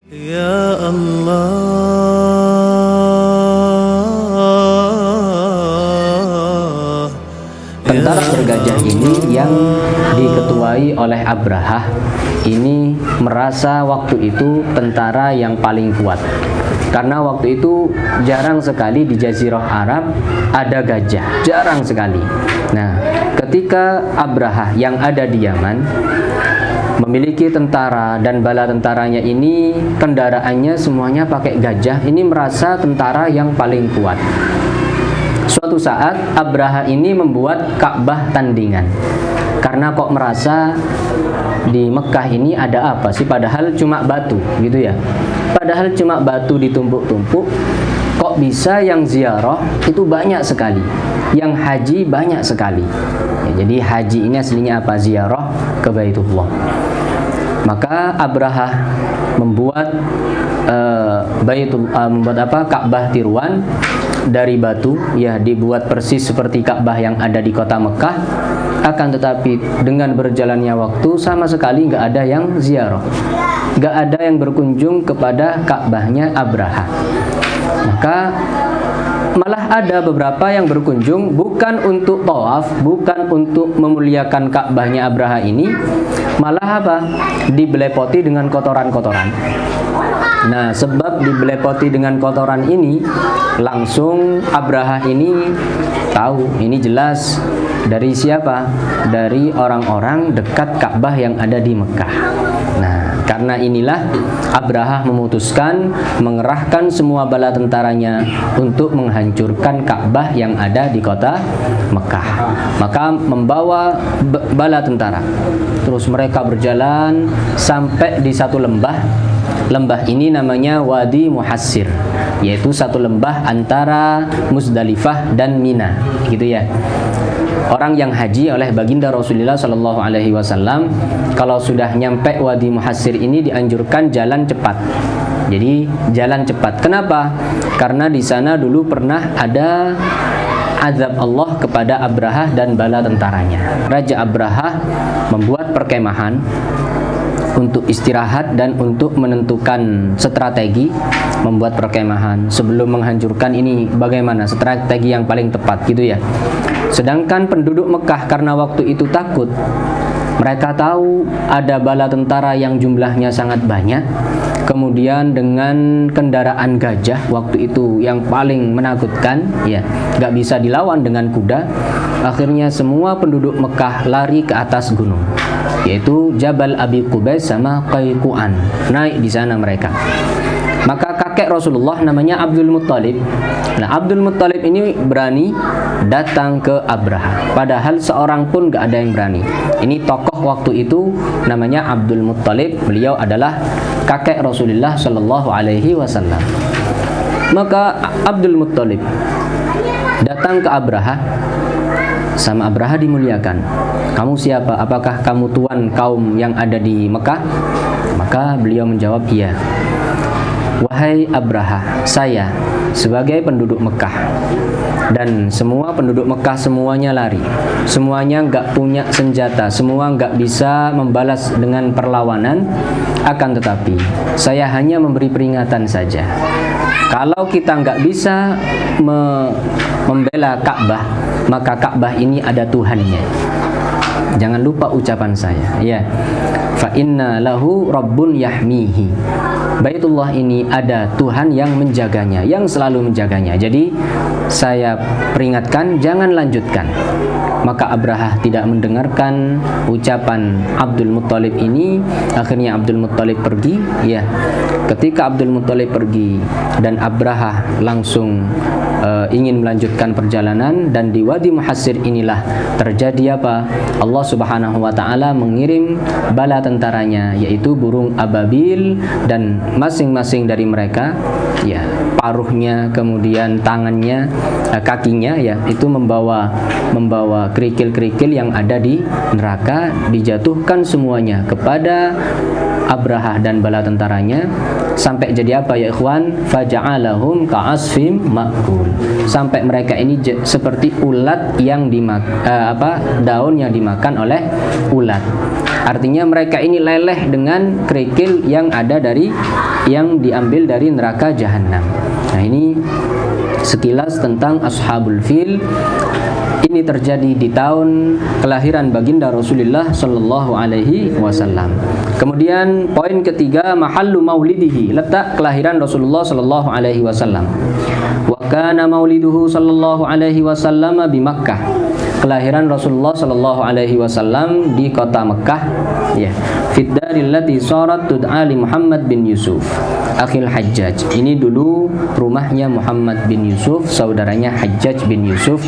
Ya Allah, tentara bergajah ini yang diketuai oleh Abrahah ini merasa waktu itu tentara yang paling kuat, karena waktu itu jarang sekali di Jazirah Arab ada gajah, jarang sekali. Nah, ketika Abrahah yang ada di Yaman memiliki tentara dan bala tentaranya ini kendaraannya semuanya pakai gajah, ini merasa tentara yang paling kuat. Suatu saat Abrahah ini membuat Ka'bah tandingan, karena kok merasa di Mekah ini ada apa sih, padahal cuma batu gitu ya, padahal cuma batu ditumpuk-tumpuk, kok bisa yang ziarah itu banyak sekali, yang haji banyak sekali ya. Jadi haji ini aslinya apa? Ziarah ke Baitullah. Maka Abrahah membuat Ka'bah tiruan dari batu ya, dibuat persis seperti Ka'bah yang ada di kota Mekah. Akan tetapi dengan berjalannya waktu sama sekali nggak ada yang ziarah, nggak ada yang berkunjung kepada Ka'bahnya Abrahah. Maka malah ada beberapa yang berkunjung bukan untuk tawaf, bukan untuk memuliakan Ka'bahnya Abrahah ini, malah apa? Dibelepoti dengan kotoran-kotoran. Nah, sebab dibelepoti dengan kotoran ini, langsung Abrahah ini tahu ini jelas dari siapa? Dari orang-orang dekat Ka'bah yang ada di Mekah. Nah, karena inilah Abrahah memutuskan mengerahkan semua bala tentaranya untuk menghancurkan Ka'bah yang ada di kota Mekah. Maka membawa bala tentara, terus mereka berjalan sampai di satu lembah. Lembah ini namanya Wadi Muhassir, yaitu satu lembah antara Muzdalifah dan Mina, gitu ya. Orang yang haji oleh baginda Rasulullah Shallallahu Alaihi Wasallam kalau sudah nyampe Wadi Muhassir ini dianjurkan jalan cepat. Jadi jalan cepat. Kenapa? Karena di sana dulu pernah ada azab Allah kepada Abrahah dan bala tentaranya. Raja Abrahah membuat perkemahan untuk istirahat dan untuk menentukan strategi membuat perkemahan sebelum menghancurkan ini, bagaimana strategi yang paling tepat gitu ya. Sedangkan penduduk Mekah karena waktu itu takut, mereka tahu ada bala tentara yang jumlahnya sangat banyak, kemudian dengan kendaraan gajah waktu itu yang paling menakutkan ya, nggak bisa dilawan dengan kuda. Akhirnya semua penduduk Mekah lari ke atas gunung, yaitu Jabal Abi Qubais sama Qayquan, naik di sana mereka. Maka kakek Rasulullah namanya Abdul Muttalib. Nah, Abdul Muttalib ini berani datang ke Abrahah, padahal seorang pun gak ada yang berani. Ini tokoh waktu itu namanya Abdul Muttalib. Beliau adalah kakek Rasulullah Shallallahu Alaihi Wasallam. Maka Abdul Muttalib datang ke Abrahah, sama Abrahah dimuliakan. Kamu siapa? Apakah kamu tuan kaum yang ada di Mekah? Maka beliau menjawab, iya. Wahai Abrahah, saya sebagai penduduk Mekah, dan semua penduduk Mekah semuanya lari, semuanya nggak punya senjata, semua nggak bisa membalas dengan perlawanan. Akan tetapi saya hanya memberi peringatan saja, kalau kita nggak bisa membela Ka'bah, maka Ka'bah ini ada Tuhannya. Jangan lupa ucapan saya ya, fa inna lahu rabbun yahmihi. Baitullah ini ada Tuhan yang menjaganya, yang selalu menjaganya. Jadi saya peringatkan, jangan lanjutkan. Maka Abrahah tidak mendengarkan ucapan Abdul Muttalib ini. Akhirnya Abdul Muttalib pergi ya. Ketika Abdul Muttalib pergi dan Abrahah langsung ingin melanjutkan perjalanan, dan di Wadi Muhassir inilah terjadi apa? Allah Subhanahu wa taala mengirim bala tentaranya, yaitu burung ababil, dan masing-masing dari mereka ya, paruhnya, kemudian tangannya, kakinya ya, itu membawa kerikil-kerikil yang ada di neraka, dijatuhkan semuanya kepada Abrahah dan bala tentaranya. sampai jadi apa ya ikhwan? Faja'alahum ka'asfim ma'kul. Sampai mereka ini seperti ulat yang daun yang dimakan oleh ulat. Artinya mereka ini leleh dengan kerikil yang diambil dari neraka jahanam. Nah, ini sekilas tentang Ashabul Fil. Ini terjadi di tahun kelahiran baginda Rasulullah sallallahu alaihi wasallam. Kemudian poin ketiga, mahallu maulidihi, letak kelahiran Rasulullah sallallahu alaihi wasallam. Wa kana mauliduhu sallallahu alaihi wasallam bi Makkah. Kelahiran Rasulullah sallallahu alaihi wasallam di kota Mekah, ya. Fid daril lati sarat tud'a li Muhammad bin Yusuf akhil Hajjaj. Ini dulu rumahnya Muhammad bin Yusuf, saudaranya Hajjaj bin Yusuf.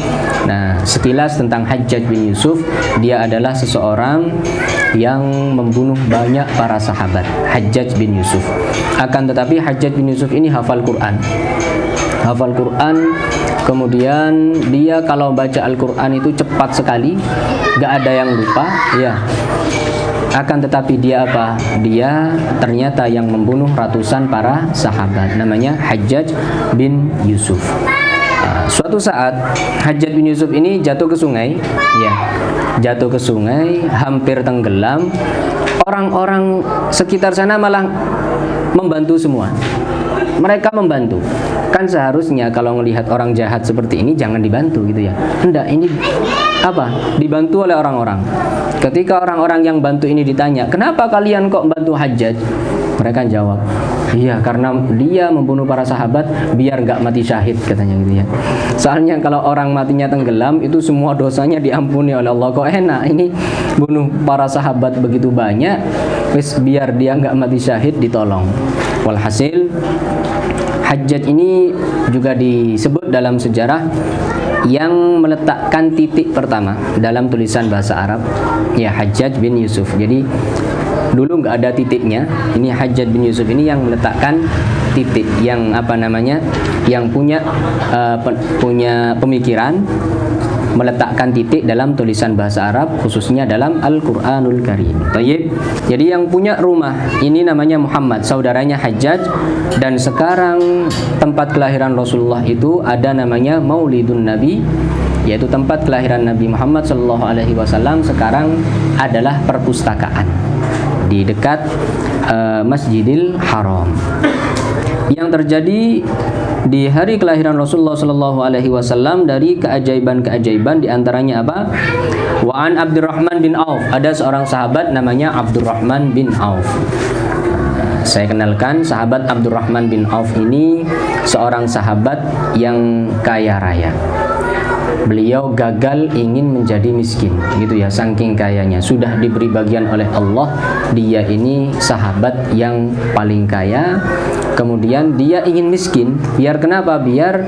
Nah, sekilas tentang Hajjaj bin Yusuf, dia adalah seseorang yang membunuh banyak para sahabat, Hajjaj bin Yusuf. Akan tetapi Hajjaj bin Yusuf ini hafal Quran. Kemudian dia kalau baca Al-Quran itu cepat sekali, gak ada yang lupa, ya. Akan tetapi dia apa? Dia ternyata yang membunuh ratusan para sahabat. Namanya Hajjaj bin Yusuf. Suatu saat Hajjaj bin Yusuf ini jatuh ke sungai, ya. Jatuh ke sungai, hampir tenggelam. Orang-orang sekitar sana malah membantu semua. Mereka membantu. Kan seharusnya kalau melihat orang jahat seperti ini jangan dibantu gitu ya. Hendak ini dibantu oleh orang-orang. Ketika orang-orang yang bantu ini ditanya, kenapa kalian kok bantu Hajjaj? Mereka jawab, iya karena dia membunuh para sahabat biar gak mati syahid, katanya gitu ya. Soalnya kalau orang matinya tenggelam itu semua dosanya diampuni oleh Allah. Kok enak ini bunuh para sahabat begitu banyak, biar dia gak mati syahid ditolong. Walhasil Hajjaj ini juga disebut dalam sejarah yang meletakkan titik pertama dalam tulisan bahasa Arab, ya, Hajjaj bin Yusuf. Jadi dulu nggak ada titiknya. Ini Hajjaj bin Yusuf ini yang meletakkan titik, yang yang punya pemikiran meletakkan titik dalam tulisan bahasa Arab, khususnya dalam Al-Quranul Karim. Tayyib. Jadi yang punya rumah ini namanya Muhammad, saudaranya Hajjaj. Dan sekarang tempat kelahiran Rasulullah itu ada namanya Maulidun Nabi, yaitu tempat kelahiran Nabi Muhammad sallallahu alaihi wasallam sekarang adalah perpustakaan di dekat Masjidil Haram. Yang terjadi di hari kelahiran Rasulullah sallallahu alaihi wasallam dari keajaiban-keajaiban diantaranya apa? Wa an Abdurrahman bin Auf, ada seorang sahabat namanya Abdurrahman bin Auf. Saya kenalkan, sahabat Abdurrahman bin Auf ini seorang sahabat yang kaya raya. Beliau gagal ingin menjadi miskin, gitu ya, saking kayanya. Sudah diberi bagian oleh Allah, dia ini sahabat yang paling kaya. Kemudian dia ingin miskin, biar kenapa? Biar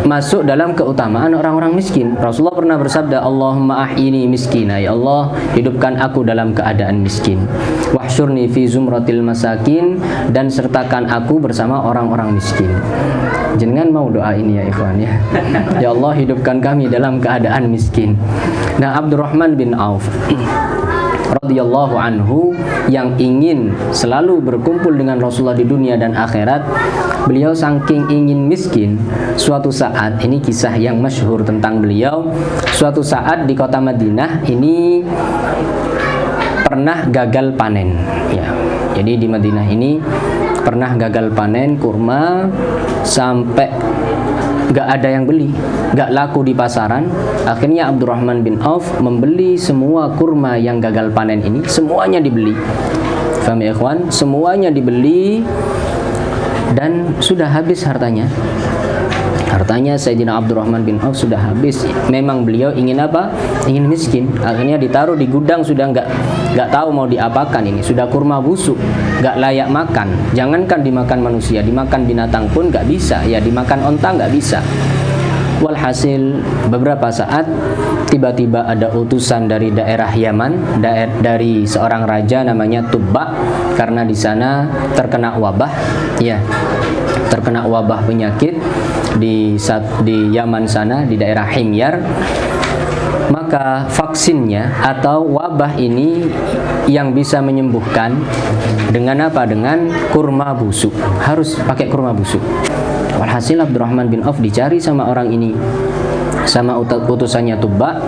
masuk dalam keutamaan orang-orang miskin. Rasulullah pernah bersabda, Allahumma ahyini miskina, ya Allah hidupkan aku dalam keadaan miskin. Wahsyurni fi zumratil masakin, dan sertakan aku bersama orang-orang miskin. Jangan mau doa ini ya ikhwan ya. Ya Allah hidupkan kami dalam keadaan miskin. Nah, Abdurrahman bin Auf radhiyallahu anhu yang ingin selalu berkumpul dengan Rasulullah di dunia dan akhirat, beliau saking ingin miskin, suatu saat, ini kisah yang masyhur tentang beliau, suatu saat di kota Madinah ini pernah gagal panen, ya. Jadi di Madinah ini pernah gagal panen kurma sampai gak ada yang beli, gak laku di pasaran. Akhirnya Abdurrahman bin Auf membeli semua kurma yang gagal panen ini, semuanya dibeli. Faham ya ikhwan? Semuanya dibeli dan sudah habis hartanya. Hartanya Sayyidina Abdurrahman bin Auf sudah habis. Memang beliau ingin apa? Ingin miskin. Akhirnya ditaruh di gudang, sudah nggak tahu mau diapakan ini. Sudah kurma busuk, nggak layak makan. Jangankan dimakan manusia, dimakan binatang pun nggak bisa. Ya, dimakan onta nggak bisa. Walhasil beberapa saat tiba-tiba ada utusan dari daerah Yaman, dari seorang raja namanya Tubba, karena di sana terkena wabah, ya, terkena wabah penyakit di Yaman sana, di daerah Himyar. maka vaksinnya atau wabah ini yang bisa menyembuhkan dengan apa? Dengan kurma busuk. Harus pakai kurma busuk. Walhasil Abdurrahman bin Auf dicari sama orang ini, sama utusannya Tubba.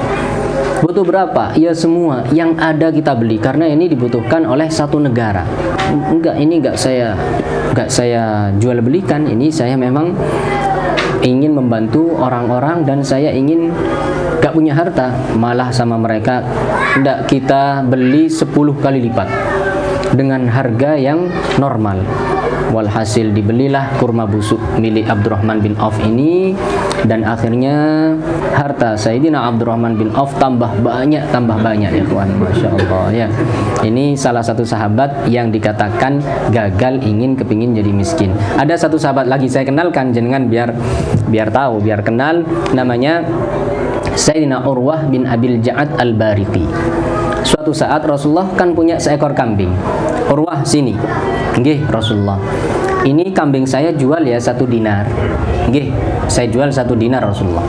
Butuh berapa? Ya semua yang ada kita beli, karena ini dibutuhkan oleh satu negara. Ini enggak saya jual belikan, ini saya memang ingin membantu orang-orang dan saya ingin gak punya harta. Malah sama mereka, enggak, kita beli 10 kali lipat dengan harga yang normal. Walhasil dibelilah kurma busuk milik Abdurrahman bin Auf ini, dan akhirnya harta Sayyidina Abdurrahman bin Auf tambah banyak ya kawan. Masya Allah ya. Ini salah satu sahabat yang dikatakan gagal kepingin jadi miskin. Ada satu sahabat lagi saya kenalkan jenengan biar tahu, biar kenal, namanya Sayyidina Urwah bin Abil Ja'ad Al-Bariqi. Suatu saat Rasulullah kan punya seekor kambing. Urwah, sini. Nggih Rasulullah, ini kambing saya jual ya 1 dinar. Nggih, saya jual 1 dinar Rasulullah.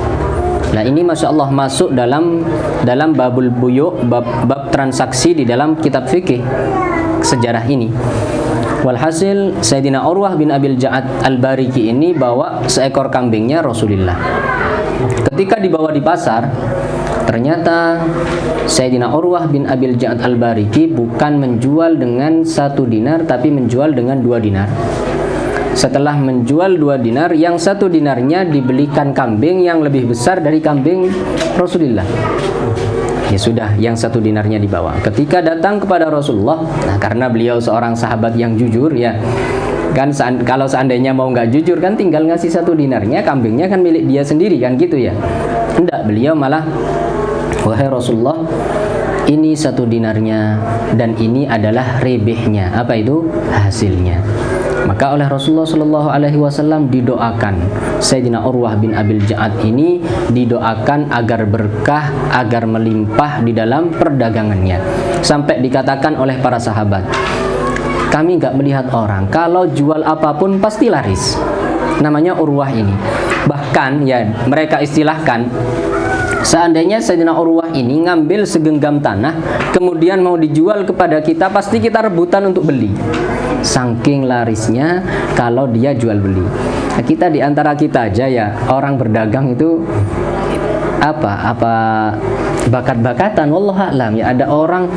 Nah ini Masya Allah masuk dalam babul buyu', bab transaksi di dalam kitab fikih sejarah ini. Walhasil Sayyidina Urwah bin Abil Ja'ad Al-Bariqi ini bawa seekor kambingnya Rasulullah. Ketika dibawa di pasar, ternyata Sayyidina Urwah bin Abil Ja'ad Al-Bariqi bukan menjual dengan 1 dinar, tapi menjual dengan 2 dinar. Setelah menjual 2 dinar, yang 1 dinarnya dibelikan kambing yang lebih besar dari kambing Rasulullah. Ya sudah, yang 1 dinarnya dibawa. Ketika datang kepada Rasulullah, nah karena beliau seorang sahabat yang jujur ya, kan kalau seandainya mau nggak jujur kan tinggal ngasih 1 dinarnya, kambingnya kan milik dia sendiri kan gitu ya. Enggak, beliau malah, wahai Rasulullah, ini 1 dinarnya dan ini adalah rebehnya. Apa itu? Hasilnya. Maka oleh Rasulullah Shallallahu Alaihi Wasallam didoakan Sayyidina Urwah bin Abil Ja'ad ini, didoakan agar berkah, agar melimpah di dalam perdagangannya. Sampai dikatakan oleh para sahabat, kami nggak melihat orang, kalau jual apapun pasti laris. Namanya Urwah ini. Bahkan ya mereka istilahkan, seandainya Sayyidina Urwah ini ngambil segenggam tanah kemudian mau dijual kepada kita, pasti kita rebutan untuk beli. Saking larisnya kalau dia jual beli. Nah, kita diantara kita aja ya, orang berdagang itu apa bakat-bakatan, wallahualam ya. Ada orang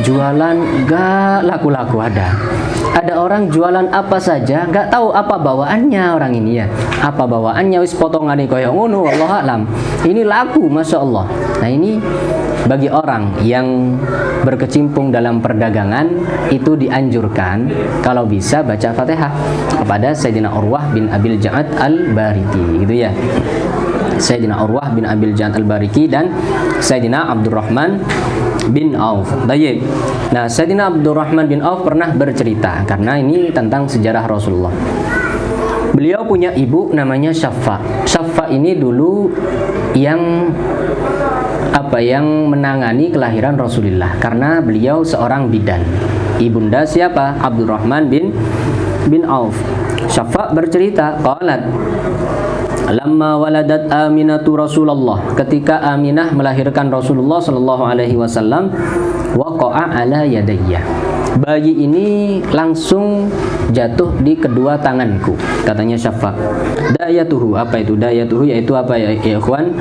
jualan gak laku-laku, ada orang jualan apa saja gak tahu apa bawaannya orang ini ya, apa bawaannya, wis potongane koyo ngono, wallahualam. Ini laku Masya Allah. Nah ini bagi orang yang berkecimpung dalam perdagangan itu dianjurkan kalau bisa baca Fatihah kepada Sayyidina Urwah bin Abil Ja'ad Al-Bariqi gitu ya. Sayyidina Urwah bin Abil Ja'ad Al-Bariqi dan Sayyidina Abdurrahman bin Auf. Baik. Nah, Sayyidina Abdurrahman bin Auf pernah bercerita, karena ini tentang sejarah Rasulullah. Beliau punya ibu namanya Syaffa. Syaffa ini dulu yang menangani kelahiran Rasulullah, karena beliau seorang bidan. Ibunda siapa? Abdurrahman bin Auf. Syaffa bercerita, qalat lamma waladat Aminatu Rasulullah, ketika Aminah melahirkan Rasulullah sallallahu alaihi wasallam, waqa'a ala yadayya, bayi ini langsung jatuh di kedua tanganku, katanya Syaffa. Dayatuhu, apa itu dayatuhu? Yaitu apa ya ikhwan?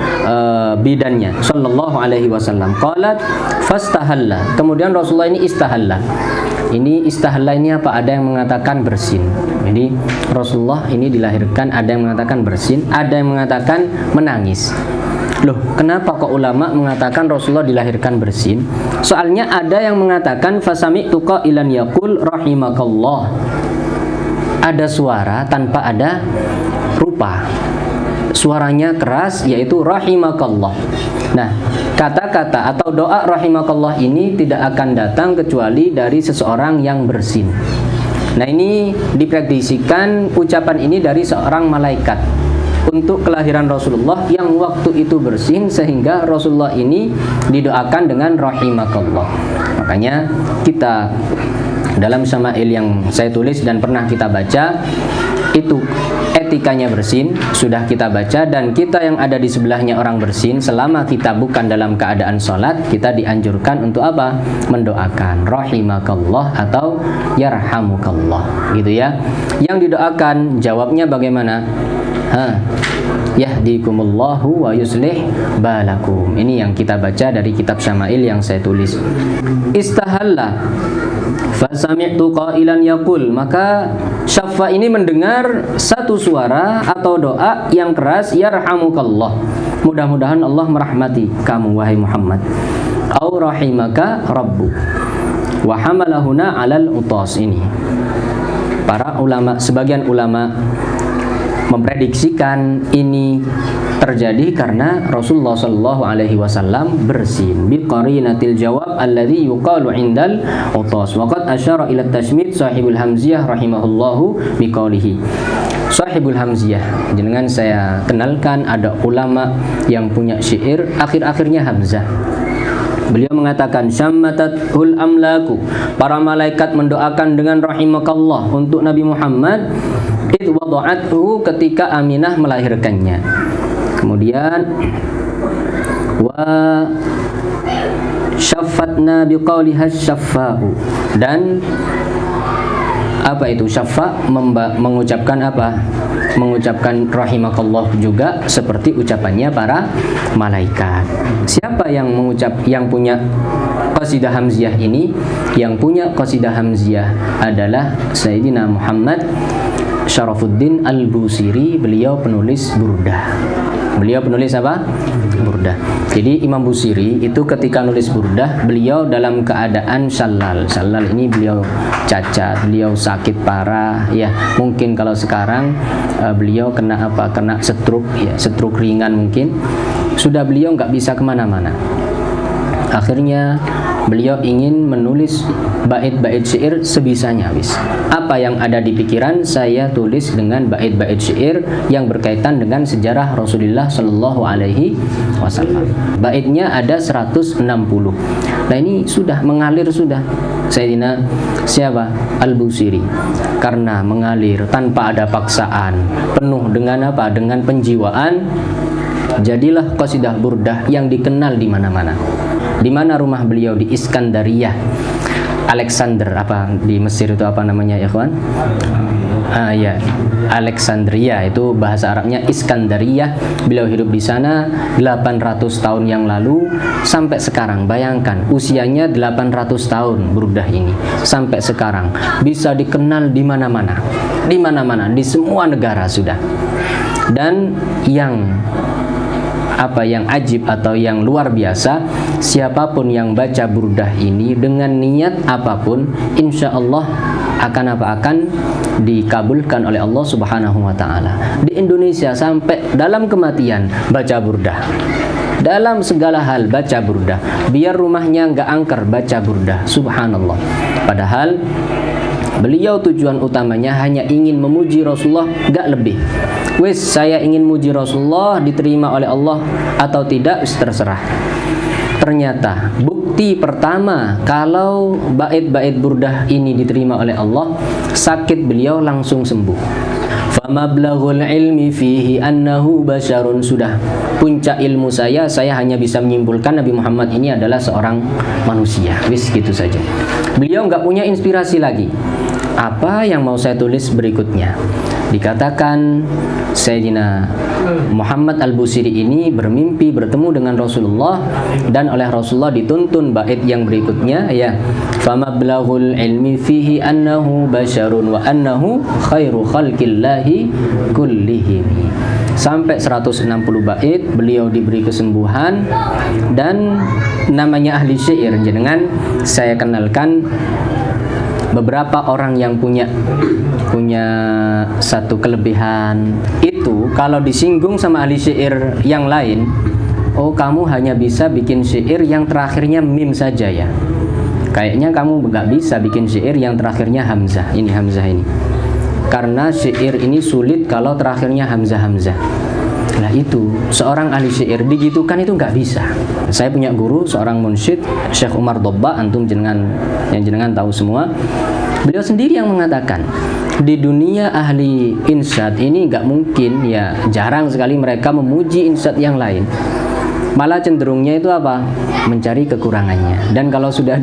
Bidannya sallallahu alaihi wasallam. Qalat fastahalla, kemudian Rasulullah ini istahalla. Ini istahalla ini apa? Ada yang mengatakan bersin. Jadi Rasulullah ini dilahirkan, ada yang mengatakan bersin, ada yang mengatakan menangis. Loh, kenapa kok ulama mengatakan Rasulullah dilahirkan bersin? Soalnya ada yang mengatakan fasami'tu qailan yaqul rahimakallah. Ada suara tanpa ada rupa. Suaranya keras, yaitu rahimakallah. Nah, kata-kata atau doa rahimakallah ini tidak akan datang kecuali dari seseorang yang bersin. Nah, ini diprediksikan ucapan ini dari seorang malaikat untuk kelahiran Rasulullah yang waktu itu bersin, sehingga Rasulullah ini didoakan dengan rahimakallah. Makanya kita dalam syama'il yang saya tulis dan pernah kita baca, itu etikanya bersin, sudah kita baca, dan kita yang ada di sebelahnya orang bersin, selama kita bukan dalam keadaan sholat, kita dianjurkan untuk apa? Mendoakan rahimakallah atau yarhamukallah, gitu ya. Yang didoakan, jawabnya bagaimana? Yahdikumullahu wa yuslih balakum. Ini yang kita baca dari kitab Syama'il yang saya tulis. Istahalla fasami'tu qailan yaqul, maka Syaffa ini mendengar satu suara atau doa yang keras, yarhamukallah, mudah-mudahan Allah merahmati kamu wahai Muhammad, au rahimaka rabbu, wa hamalahuna 'alal utas. Ini para ulama, sebagian ulama memprediksikan ini terjadi karena Rasulullah sallallahu alaihi wasallam bersin bi qarinatil jawab alladhi yuqalu indal utas. Waqad asyara ila tashmid sahibul hamziyah rahimahullahu biqaulihi. Sahibul hamziyah, jenengan saya kenalkan, ada ulama yang punya syair akhir-akhirnya hamzah. Beliau mengatakan syammatul amlaku, para malaikat mendoakan dengan rahimakallah untuk Nabi Muhammad id wada'athu, ketika Aminah melahirkannya. Kemudian wa syaffatna biqauliha syaffa'u, dan apa itu syaffa? Mengucapkan apa? Mengucapkan rahimakallah juga seperti ucapannya para malaikat. Siapa yang punya qasidah hamziyah ini? Yang punya qasidah hamziyah adalah Sayyidina Muhammad Syarafuddin Al-Busiri. Beliau penulis burdah. Beliau penulis apa? Burdah. Jadi Imam Busiri itu ketika nulis burdah, beliau dalam keadaan syallal. Syallal ini beliau cacat, beliau sakit parah, ya. Mungkin kalau sekarang beliau kena apa? Kena stroke, ya, stroke ringan mungkin. Sudah beliau nggak bisa kemana-mana. Akhirnya beliau ingin menulis bait-bait syair sebisanya, wis. Apa yang ada di pikiran saya tulis dengan bait-bait syair yang berkaitan dengan sejarah Rasulullah Shallallahu alaihi wasallam. Baitnya ada 160. Nah, ini sudah mengalir sudah. Sayyidina siapa? Al-Busiri. Karena mengalir tanpa ada paksaan, penuh dengan apa? Dengan penjiwaan, jadilah qasidah burdah yang dikenal di mana-mana. Di mana rumah beliau? Di Iskandariyah, Alexander, apa di Mesir itu apa namanya ya kawan? Ya, Alexandria, itu bahasa Arabnya Iskandariyah. Beliau hidup di sana 800 tahun yang lalu sampai sekarang. Bayangkan usianya 800 tahun burdah ini, sampai sekarang bisa dikenal di mana-mana. Di mana-mana, di semua negara sudah. Dan yang ajib atau yang luar biasa, siapapun yang baca burdah ini dengan niat apapun, insya Allah akan dikabulkan oleh Allah Subhanahu wa ta'ala. Di Indonesia sampai dalam kematian baca burdah, dalam segala hal baca burdah, biar rumahnya nggak angker baca burdah. Subhanallah. Padahal beliau tujuan utamanya hanya ingin memuji Rasulullah, gak lebih. Wis, saya ingin muji Rasulullah, diterima oleh Allah atau tidak terserah. Ternyata bukti pertama kalau bait-bait burdah ini diterima oleh Allah, sakit beliau langsung sembuh. Famablaghul ilmi fihi annahu basyarun, sudah puncak ilmu saya hanya bisa menyimpulkan Nabi Muhammad ini adalah seorang manusia. Wis, gitu saja. Beliau nggak punya inspirasi lagi. Apa yang mau saya tulis berikutnya? Dikatakan Sayyidina Muhammad Al-Busiri ini bermimpi bertemu dengan Rasulullah, dan oleh Rasulullah dituntun bait yang berikutnya, ya, famablaghul ilmi fihi annahu basyarun wa annahu khairu khalqillahi kullihim. Sampai 160 bait beliau diberi kesembuhan, dan namanya ahli syair jenengan saya kenalkan beberapa orang yang punya satu kelebihan itu, kalau disinggung sama ahli syair yang lain, oh kamu hanya bisa bikin syair yang terakhirnya mim saja ya, kayaknya kamu nggak bisa bikin syair yang terakhirnya hamzah. Ini hamzah ini, karena syair ini sulit kalau terakhirnya hamzah. Nah itu seorang ahli syair digitukan itu nggak bisa. Saya punya guru seorang munsyid, Syekh Umar Dobba, antum yang jenengan tahu semua. Beliau sendiri yang mengatakan Di dunia ahli insad ini nggak mungkin, ya jarang sekali mereka memuji insad yang lain. Malah cenderungnya itu apa? Mencari kekurangannya. Dan kalau sudah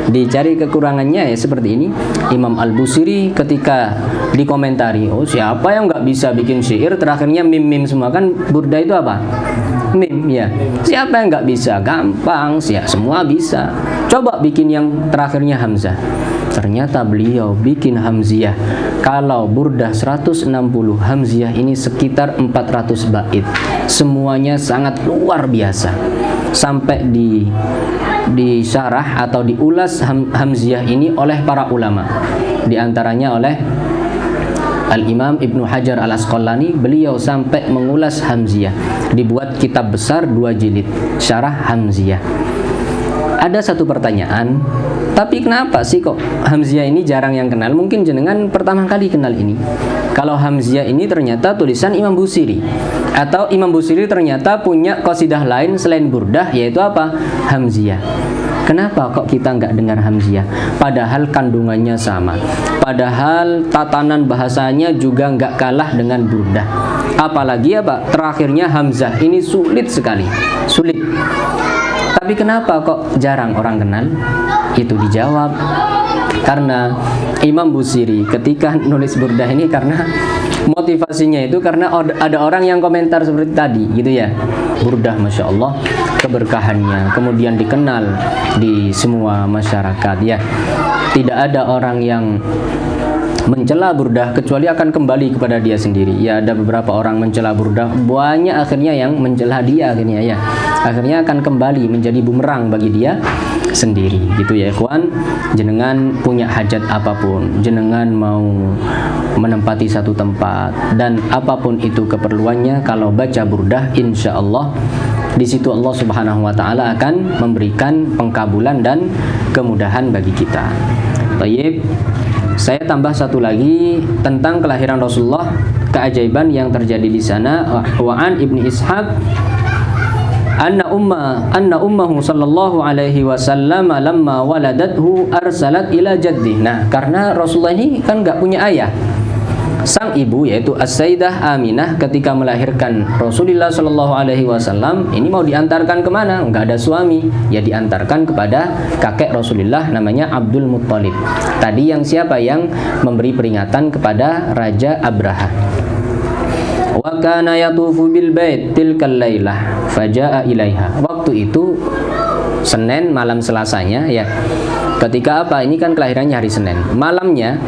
dicari kekurangannya ya seperti ini. Imam Al-Busiri ketika dikomentari, oh siapa yang nggak bisa bikin syair, terakhirnya mim-mim semua. Kan burda itu apa? Mim, ya. Siapa yang nggak bisa? Gampang, semua bisa. Coba bikin yang terakhirnya hamzah. Ternyata beliau bikin hamziah. Kalau burdah 160, hamziah ini sekitar 400 bait. Semuanya sangat luar biasa. Sampai disyarah atau diulas hamziah ini oleh para ulama. Di antaranya oleh Al-Imam Ibnu Hajar Al-Asqalani, beliau sampai mengulas hamziah. Dibuat kitab besar 2 jilid, syarah hamziah. Ada satu pertanyaan, tapi kenapa sih kok hamziah ini jarang yang kenal? Mungkin jenengan pertama kali kenal ini. Kalau hamziah ini ternyata tulisan Imam Busiri, atau Imam Busiri ternyata punya qasidah lain selain burdah, yaitu apa? Hamziah. Kenapa kok kita nggak dengar hamziah? Padahal kandungannya sama, padahal tatanan bahasanya juga nggak kalah dengan burdah. Apalagi apa? Terakhirnya hamzah ini sulit sekali, sulit. Tapi kenapa kok jarang orang kenal? Itu dijawab karena Imam Busiri ketika nulis burdah ini, karena motivasinya itu karena ada orang yang komentar seperti tadi gitu ya. Burdah Masya Allah keberkahannya, kemudian dikenal di semua masyarakat ya. Tidak ada orang yang mencela burdah kecuali akan kembali kepada dia sendiri. Ya, ada beberapa orang mencela burdah, banyak akhirnya yang mencela dia akhirnya ya. Akhirnya akan kembali menjadi bumerang bagi dia sendiri gitu ya ikhwan. Jenengan punya hajat apapun, jenengan mau menempati satu tempat dan apapun itu keperluannya, kalau baca burdah insya Allah di situ Allah Subhanahu wa taala akan memberikan pengkabulan dan kemudahan bagi kita. Baik, saya tambah satu lagi tentang kelahiran Rasulullah, keajaiban yang terjadi di sana. Wa'an Ibni Ishaq anna ummahu sallallahu alaihi wasallam lamma waladathu arsalat ila jaddih. Nah, karena Rasulullah ini kan nggak punya ayah, sang ibu yaitu As-Sayyidah Aminah ketika melahirkan Rasulullah sallallahu alaihi wasallam ini mau diantarkan kemana? Nggak ada suami, ya diantarkan kepada kakek Rasulullah namanya Abdul Muttalib. Tadi yang siapa yang memberi peringatan kepada Raja Abraha. Wa kana yatufu bil bait tilkal lailah fajaa ilaiha. Waktu itu Senin malam Selasanya ya. Ketika apa? Ini kan kelahirannya hari Senin. Malamnya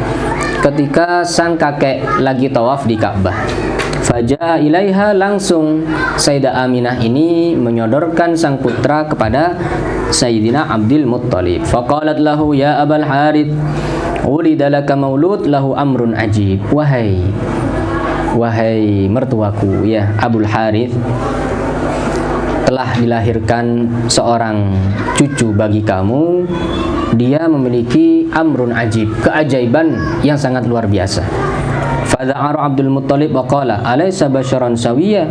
ketika sang kakek lagi tawaf di Ka'bah. Fajaa ilaiha, langsung Sayyidah Aminah ini menyodorkan sang putra kepada Sayyidina Abdul Muttalib. Faqalat lahu ya Abul Harith ulida laka maulud lahu amrun ajib. Wahai mertuaku ya Abul Harith, telah dilahirkan seorang cucu bagi kamu. Dia memiliki amrun ajib, keajaiban yang sangat luar biasa. Fadha'ara Abdul Muttalib wa qala alaysa basyaran sawiyya.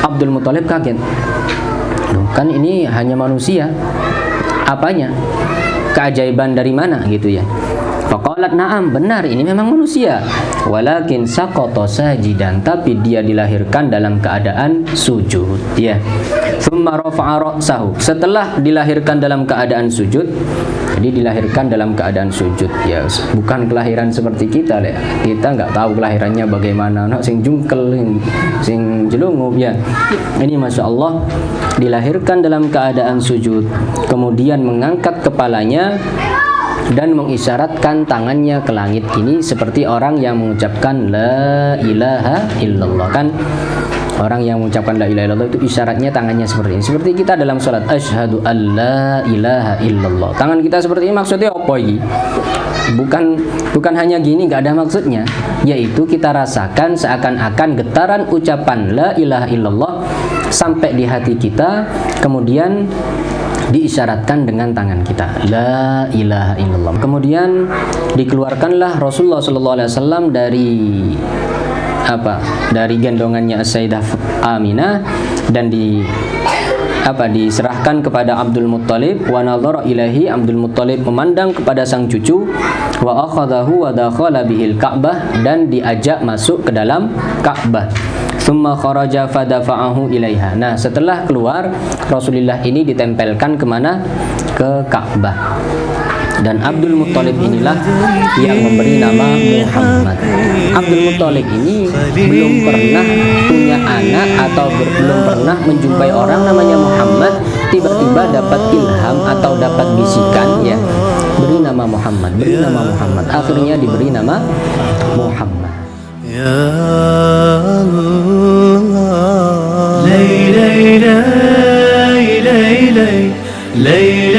Abdul Muttalib kaget. Loh, kan ini hanya manusia. Apanya? Keajaiban dari mana gitu ya? Faqalat na'am, benar ini memang manusia. Walakin saqata sajidan, tapi dia dilahirkan dalam keadaan sujud ya. Tsumma rafa'a ra'sahu, setelah dilahirkan dalam keadaan sujud. Jadi dilahirkan dalam keadaan sujud ya, bukan kelahiran seperti kita ya. Kita nggak tahu kelahirannya bagaimana, nak sing jungkel, sing jelungup ya. Ini Masya Allah dilahirkan dalam keadaan sujud, kemudian mengangkat kepalanya dan mengisyaratkan tangannya ke langit. Ini seperti orang yang mengucapkan la ilaha illallah kan. Orang yang mengucapkan la ilaha illallah itu isyaratnya tangannya seperti ini. Seperti kita dalam sholat asyhadu an la ilaha illallah. Tangan kita seperti ini maksudnya apa ini? Bukan hanya gini, nggak ada maksudnya. Yaitu kita rasakan seakan-akan getaran ucapan la ilaha illallah sampai di hati kita, kemudian diisyaratkan dengan tangan kita la ilaha illallah. Kemudian dikeluarkanlah Rasulullah SAW dari gendongannya Sayyidah Aminah dan diserahkan kepada Abdul Muttalib. Wa nadhara ilahi, Abdul Muttalib memandang kepada sang cucu. Wa akhadahu wa dakhala bihil Ka'bah, dan diajak masuk ke dalam Ka'bah. Tsumma kharaja fadafa'ahu ilaiha. Nah, setelah keluar, Rasulullah ini ditempelkan kemana? Ke Ka'bah. Dan Abdul Muttalib inilah yang memberi nama Muhammad. Abdul Muttalib ini belum pernah punya anak atau belum pernah menjumpai orang namanya Muhammad. Tiba-tiba dapat ilham atau dapat bisikan, ya, beri nama Muhammad, beri nama Muhammad. Akhirnya diberi nama Muhammad. Ya Allah, lay lay lay lay lay lay.